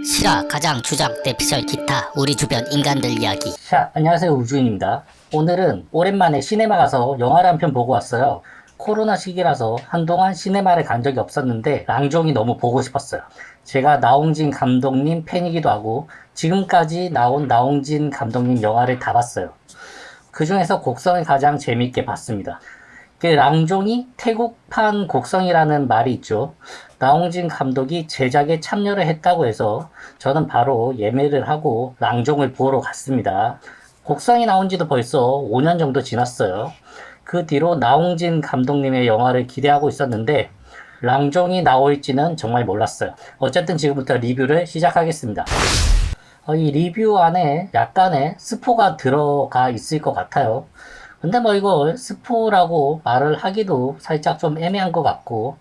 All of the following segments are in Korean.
실화, 가장, 주장, 대피셜, 기타, 우리 주변 인간들 이야기. 자, 안녕하세요. 우주인입니다. 오늘은 오랜만에 시네마 가서 영화를 한 편 보고 왔어요. 코로나 시기라서 한동안 시네마를 간 적이 없었는데 랑종이 너무 보고 싶었어요. 제가 나홍진 감독님 팬이기도 하고 지금까지 나온 나홍진 감독님 영화를 다 봤어요. 그 중에서 곡성을 가장 재밌게 봤습니다. 그 랑종이 태국판 곡성이라는 말이 있죠. 나홍진 감독이 제작에 참여를 했다고 해서 저는 바로 예매를 하고 랑종을 보러 갔습니다. 곡성이 나온 지도 벌써 5년 정도 지났어요. 그 뒤로 나홍진 감독님의 영화를 기대하고 있었는데 랑종이 나올지는 정말 몰랐어요. 어쨌든 지금부터 리뷰를 시작하겠습니다. 이 리뷰 안에 약간의 스포가 들어가 있을 것 같아요. 근데 뭐 이걸 스포라고 말을 하기도 살짝 좀 애매한 것 같고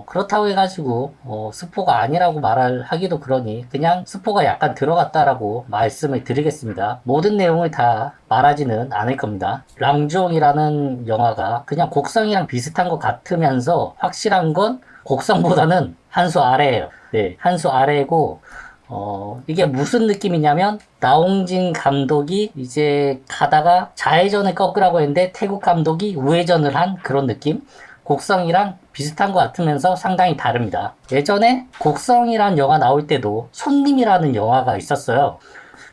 그렇다고 해가지고 스포가 아니라고 말을 하기도 그러니 그냥 스포가 약간 들어갔다라고 말씀을 드리겠습니다. 모든 내용을 다 말하지는 않을 겁니다. 랑종이라는 영화가 그냥 곡성이랑 비슷한 것 같으면서 확실한 건 곡성보다는 한 수 아래예요. 네, 한 수 아래고 이게 무슨 느낌이냐면 나홍진 감독이 이제 가다가 좌회전을 꺾으라고 했는데 태국 감독이 우회전을 한 그런 느낌? 곡성이랑 비슷한 것 같으면서 상당히 다릅니다. 예전에 곡성이란 영화 나올 때도 손님이라는 영화가 있었어요.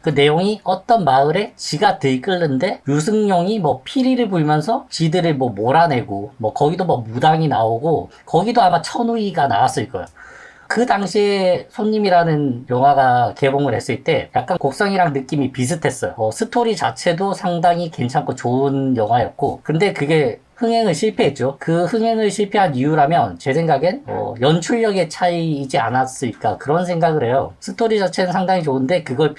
그 내용이 어떤 마을에 쥐가 들끓는데 유승용이 뭐 피리를 불면서 쥐들을 뭐 몰아내고 뭐 거기도 뭐 무당이 나오고 거기도 아마 천우희가 나왔을 거예요. 그 당시에 손님이라는 영화가 개봉을 했을 때 약간 곡성이랑 느낌이 비슷했어요. 스토리 자체도 상당히 괜찮고 좋은 영화였고 근데 그게 흥행을 실패했죠. 그 흥행을 실패한 이유라면 제 생각엔 연출력의 차이이지 않았을까 그런 생각을 해요. 스토리 자체는 상당히 좋은데 그걸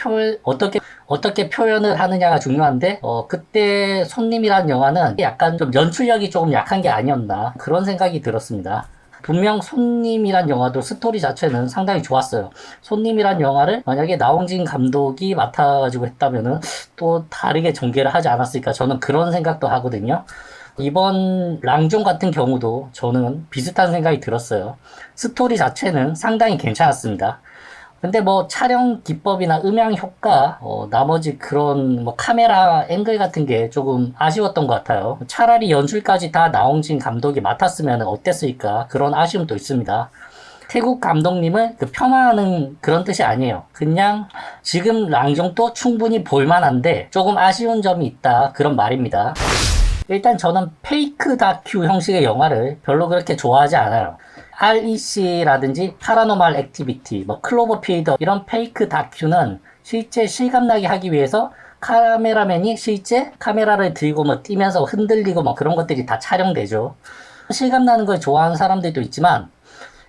어떻게 표현을 하느냐가 중요한데 그때 손님이라는 영화는 약간 좀 연출력이 조금 약한 게 아니었나 그런 생각이 들었습니다. 분명 손님이란 영화도 스토리 자체는 상당히 좋았어요. 손님이란 영화를 만약에 나홍진 감독이 맡아가지고 했다면은 또 다르게 전개를 하지 않았을까 저는 그런 생각도 하거든요. 이번 랑종 같은 경우도 저는 비슷한 생각이 들었어요. 스토리 자체는 상당히 괜찮았습니다. 근데 뭐 촬영 기법이나 음향 효과, 나머지 그런 뭐 카메라 앵글 같은 게 조금 아쉬웠던 것 같아요. 차라리 연출까지 다 나홍진 감독이 맡았으면 어땠을까 그런 아쉬움도 있습니다. 태국 감독님을 폄하하는 그런 뜻이 아니에요. 그냥 지금 랑종도 충분히 볼만한데 조금 아쉬운 점이 있다 그런 말입니다. 일단 저는 페이크 다큐 형식의 영화를 별로 그렇게 좋아하지 않아요. REC라든지 파라노말 액티비티, 뭐 클로버필드 이런 페이크 다큐는 실제 실감나게 하기 위해서 카메라맨이 실제 카메라를 들고 뭐 뛰면서 흔들리고 뭐 그런 것들이 다 촬영되죠. 실감나는 걸 좋아하는 사람들도 있지만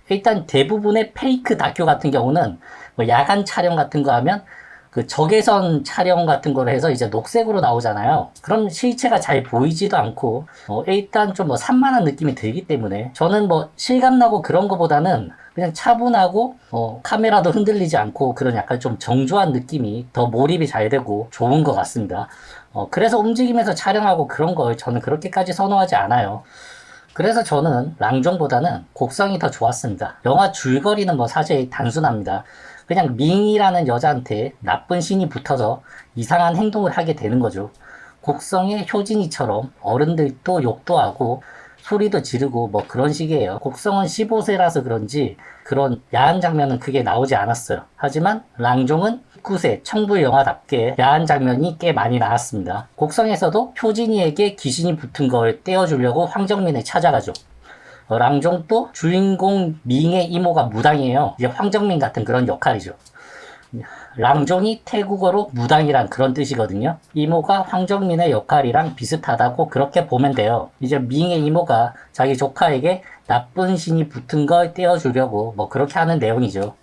일단 대부분의 페이크 다큐 같은 경우는 뭐 야간 촬영 같은 거 하면 그 적외선 촬영 같은 걸 해서 이제 녹색으로 나오잖아요. 그럼 실체가 잘 보이지도 않고 일단 좀 뭐 산만한 느낌이 들기 때문에 저는 뭐 실감나고 그런 거보다는 그냥 차분하고 카메라도 흔들리지 않고 그런 약간 좀 정교한 느낌이 더 몰입이 잘 되고 좋은 것 같습니다. 그래서 움직이면서 촬영하고 그런 걸 저는 그렇게까지 선호하지 않아요. 그래서 저는 랑종보다는 곡성이 더 좋았습니다. 영화 줄거리는 뭐 사실 단순합니다. 그냥 밍이라는 여자한테 나쁜 신이 붙어서 이상한 행동을 하게 되는 거죠. 곡성의 효진이처럼 어른들도 욕도 하고 소리도 지르고 뭐 그런 식이에요. 곡성은 15세라서 그런지 그런 야한 장면은 크게 나오지 않았어요. 하지만 랑종은 19세 청부 영화답게 야한 장면이 꽤 많이 나왔습니다. 곡성에서도 효진이에게 귀신이 붙은 걸 떼어주려고 황정민을 찾아가죠. 랑종도 주인공 밍의 이모가 무당이에요. 이제 황정민 같은 그런 역할이죠. 랑종이 태국어로 무당이란 그런 뜻이거든요. 이모가 황정민의 역할이랑 비슷하다고 그렇게 보면 돼요. 이제 밍의 이모가 자기 조카에게 나쁜 신이 붙은 걸 떼어주려고 뭐 그렇게 하는 내용이죠.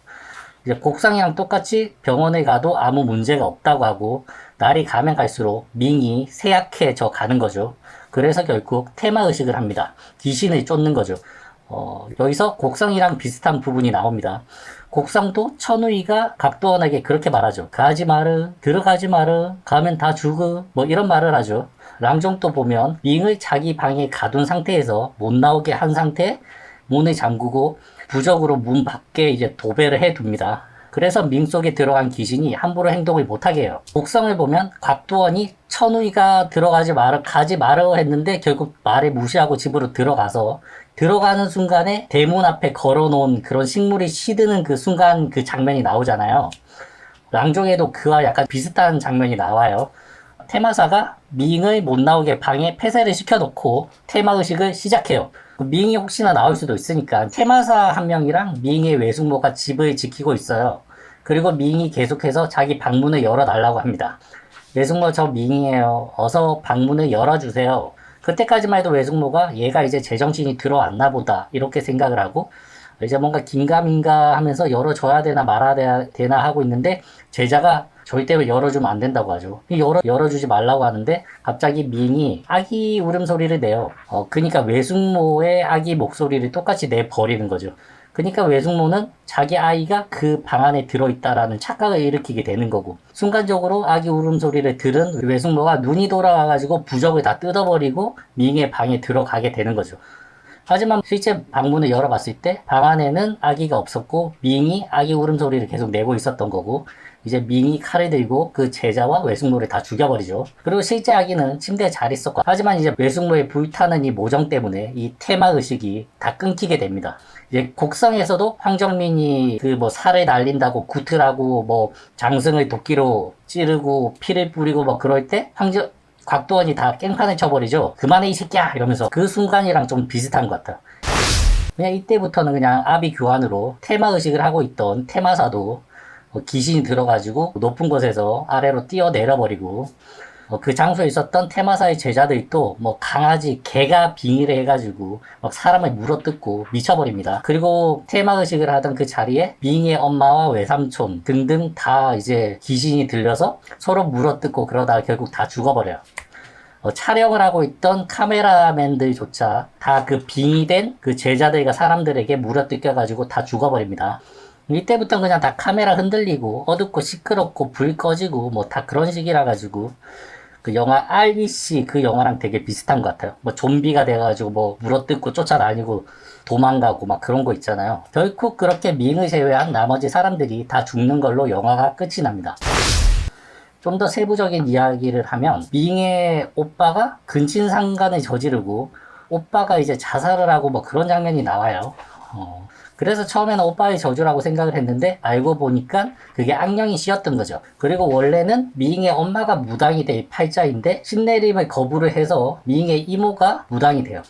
이제 곡성이랑 똑같이 병원에 가도 아무 문제가 없다고 하고 날이 가면 갈수록 밍이 쇠약해져 가는 거죠. 그래서 결국 테마의식을 합니다. 귀신을 쫓는 거죠. 여기서 곡성이랑 비슷한 부분이 나옵니다. 곡성도 천우희가 각도원에게 그렇게 말하죠. 가지 마르, 들어가지 마르, 가면 다 죽어, 뭐 이런 말을 하죠. 랑종도 보면 밍을 자기 방에 가둔 상태에서 못 나오게 한 상태에 문을 잠그고 부적으로 문 밖에 이제 도배를 해둡니다. 그래서 밍 속에 들어간 귀신이 함부로 행동을 못하게 해요. 곡성을 보면 곽두원이 천우희가 가지 말어 했는데 결국 말을 무시하고 집으로 들어가서 들어가는 순간에 대문 앞에 걸어놓은 그런 식물이 시드는 그 순간 그 장면이 나오잖아요. 랑종에도 그와 약간 비슷한 장면이 나와요. 테마사가 밍을 못 나오게 방에 폐쇄를 시켜놓고 테마의식을 시작해요. 밍이 혹시나 나올 수도 있으니까 테마사 한 명이랑 밍의 외숙모가 집을 지키고 있어요. 그리고 밍이 계속해서 자기 방문을 열어달라고 합니다. 외숙모 저 밍이에요. 어서 방문을 열어주세요. 그때까지만 해도 외숙모가 얘가 이제 제정신이 들어왔나 보다 이렇게 생각을 하고 이제 뭔가 긴가민가 하면서 열어줘야 되나 말아야 되나 하고 있는데 제자가 절대 열어주면 안 된다고 하죠. 열어주지 말라고 하는데 갑자기 밍이 아기 울음소리를 내요. 그러니까 외숙모의 아기 목소리를 똑같이 내버리는 거죠. 그러니까 외숙모는 자기 아이가 그 방 안에 들어있다라는 착각을 일으키게 되는 거고 순간적으로 아기 울음소리를 들은 외숙모가 눈이 돌아와가지고 부적을 다 뜯어버리고 밍의 방에 들어가게 되는 거죠. 하지만 실제 방문을 열어봤을 때 방 안에는 아기가 없었고 밍이 아기 울음소리를 계속 내고 있었던 거고 이제 밍이 칼을 들고 그 제자와 외숙모를 다 죽여버리죠. 그리고 실제 아기는 침대에 잘 있었고 하지만 이제 외숙모의 불타는 이 모정 때문에 이 테마의식이 다 끊기게 됩니다. 이제 곡성에서도 황정민이 그 뭐 살을 날린다고 구틀하고 뭐 장승을 도끼로 찌르고 피를 뿌리고 뭐 그럴 때 곽도원이 다 깽판을 쳐버리죠. 그만해 이 새끼야 이러면서 그 순간이랑 좀 비슷한 것 같아요. 그냥 이때부터는 그냥 아비 교환으로 테마의식을 하고 있던 테마사도 귀신이 들어가지고 높은 곳에서 아래로 뛰어내려버리고 그 장소에 있었던 테마사의 제자들이 또 뭐 강아지, 개가 빙의를 해가지고 막 사람을 물어뜯고 미쳐버립니다. 그리고 테마의식을 하던 그 자리에 밍의 엄마와 외삼촌 등등 다 이제 귀신이 들려서 서로 물어뜯고 그러다가 결국 다 죽어버려요. 촬영을 하고 있던 카메라맨들조차 다 그 빙의된 그 제자들과 사람들에게 물어뜯겨가지고 다 죽어버립니다. 이때부터 그냥 다 카메라 흔들리고 어둡고 시끄럽고 불 꺼지고 뭐 다 그런 식이라 가지고 그 영화 REC 그 영화랑 되게 비슷한 것 같아요. 뭐 좀비가 돼가지고 뭐 물어뜯고 쫓아다니고 도망가고 막 그런 거 있잖아요. 결국 그렇게 밍을 제외한 나머지 사람들이 다 죽는 걸로 영화가 끝이 납니다. 좀 더 세부적인 이야기를 하면 밍의 오빠가 근친상간을 저지르고 오빠가 이제 자살을 하고 뭐 그런 장면이 나와요. 그래서 처음에는 오빠의 저주라고 생각을 했는데 알고 보니까 그게 악령이 씌었던 거죠. 그리고 원래는 밍의 엄마가 무당이 될 팔자인데 신내림을 거부를 해서 밍의 이모가 무당이 돼요.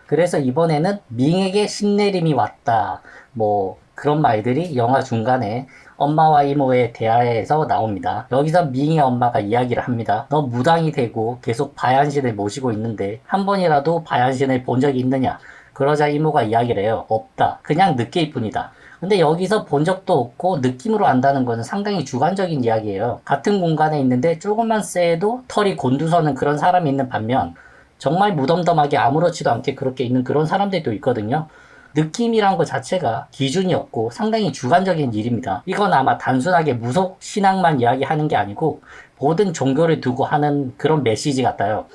그래서 이번에는 밍에게 신내림이 왔다 뭐 그런 말들이 영화 중간에 엄마와 이모의 대화에서 나옵니다. 여기서 밍의 엄마가 이야기를 합니다. 너 무당이 되고 계속 바얀신을 모시고 있는데 한 번이라도 바얀신을 본 적이 있느냐? 그러자 이모가 이야기를 해요. 없다. 그냥 느낄 뿐이다. 근데 여기서 본 적도 없고 느낌으로 안다는 것은 상당히 주관적인 이야기예요. 같은 공간에 있는데 조금만 쎄도 털이 곤두서는 그런 사람이 있는 반면 정말 무덤덤하게 아무렇지도 않게 그렇게 있는 그런 사람들도 있거든요. 느낌이란 것 자체가 기준이 없고 상당히 주관적인 일입니다. 이건 아마 단순하게 무속 신앙만 이야기하는 게 아니고 모든 종교를 두고 하는 그런 메시지 같아요.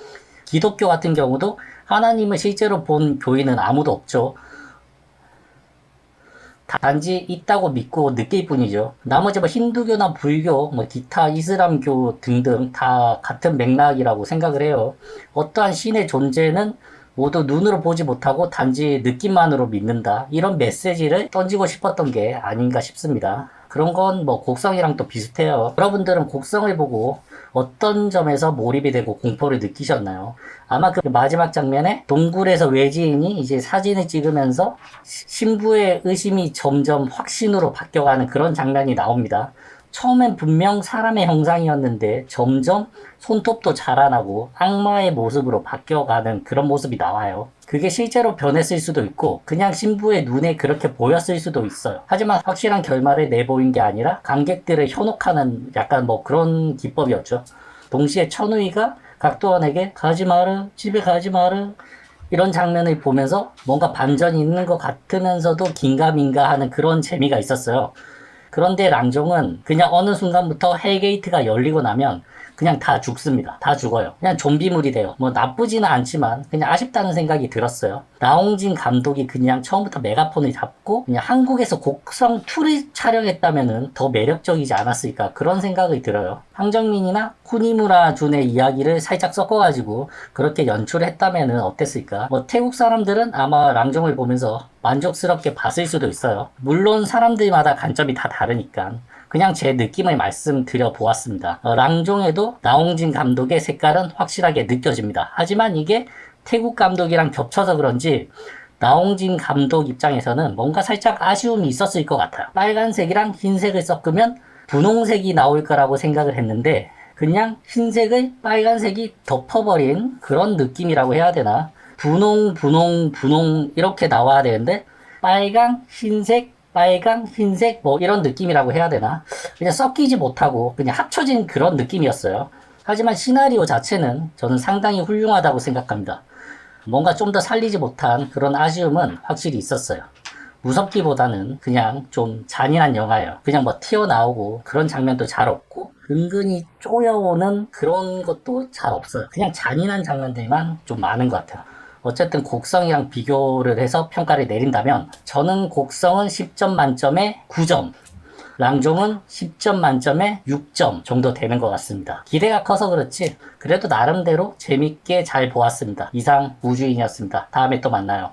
기독교 같은 경우도 하나님을 실제로 본 교인은 아무도 없죠. 단지 있다고 믿고 느낄 뿐이죠. 나머지 뭐 힌두교나 불교, 뭐 기타 이슬람교 등등 다 같은 맥락이라고 생각을 해요. 어떠한 신의 존재는 모두 눈으로 보지 못하고 단지 느낌만으로 믿는다. 이런 메시지를 던지고 싶었던 게 아닌가 싶습니다. 그런 건 뭐 곡성이랑 또 비슷해요. 여러분들은 곡성을 보고 어떤 점에서 몰입이 되고 공포를 느끼셨나요? 아마 그 마지막 장면에 동굴에서 외지인이 이제 사진을 찍으면서 신부의 의심이 점점 확신으로 바뀌어가는 그런 장면이 나옵니다. 처음엔 분명 사람의 형상이었는데 점점 손톱도 자라나고 악마의 모습으로 바뀌어가는 그런 모습이 나와요. 그게 실제로 변했을 수도 있고 그냥 신부의 눈에 그렇게 보였을 수도 있어요. 하지만 확실한 결말을 내보인 게 아니라 관객들을 현혹하는 약간 뭐 그런 기법이었죠. 동시에 천우희가 각도원에게 가지 마라, 집에 가지 마라 이런 장면을 보면서 뭔가 반전이 있는 것 같으면서도 긴가민가 하는 그런 재미가 있었어요. 그런데 랑종은 그냥 어느 순간부터 헬게이트가 열리고 나면 그냥 다 죽습니다. 다 죽어요. 그냥 좀비물이 돼요. 뭐 나쁘지는 않지만 그냥 아쉽다는 생각이 들었어요. 나홍진 감독이 그냥 처음부터 메가폰을 잡고 그냥 한국에서 곡성 2를 촬영했다면은 더 매력적이지 않았을까 그런 생각이 들어요. 황정민이나 쿠니무라 준의 이야기를 살짝 섞어가지고 그렇게 연출했다면은 어땠을까? 뭐 태국 사람들은 아마 랑종을 보면서 만족스럽게 봤을 수도 있어요. 물론 사람들마다 관점이 다 다르니까 그냥 제 느낌을 말씀드려 보았습니다. 랑종에도 나홍진 감독의 색깔은 확실하게 느껴집니다. 하지만 이게 태국 감독이랑 겹쳐서 그런지 나홍진 감독 입장에서는 뭔가 살짝 아쉬움이 있었을 것 같아요. 빨간색이랑 흰색을 섞으면 분홍색이 나올 거라고 생각을 했는데 그냥 흰색을 빨간색이 덮어버린 그런 느낌이라고 해야 되나? 분홍 이렇게 나와야 되는데 빨강, 흰색, 빨강, 흰색 뭐 이런 느낌이라고 해야 되나? 그냥 섞이지 못하고 그냥 합쳐진 그런 느낌이었어요. 하지만 시나리오 자체는 저는 상당히 훌륭하다고 생각합니다. 뭔가 좀 더 살리지 못한 그런 아쉬움은 확실히 있었어요. 무섭기보다는 그냥 좀 잔인한 영화예요. 그냥 뭐 튀어나오고 그런 장면도 잘 없고 은근히 쪼여오는 그런 것도 잘 없어요. 그냥 잔인한 장면들만 좀 많은 것 같아요. 어쨌든 곡성이랑 비교를 해서 평가를 내린다면 저는 곡성은 10점 만점에 9점, 랑종은 10점 만점에 6점 정도 되는 것 같습니다. 기대가 커서 그렇지 그래도 나름대로 재밌게 잘 보았습니다. 이상 우주인이었습니다. 다음에 또 만나요.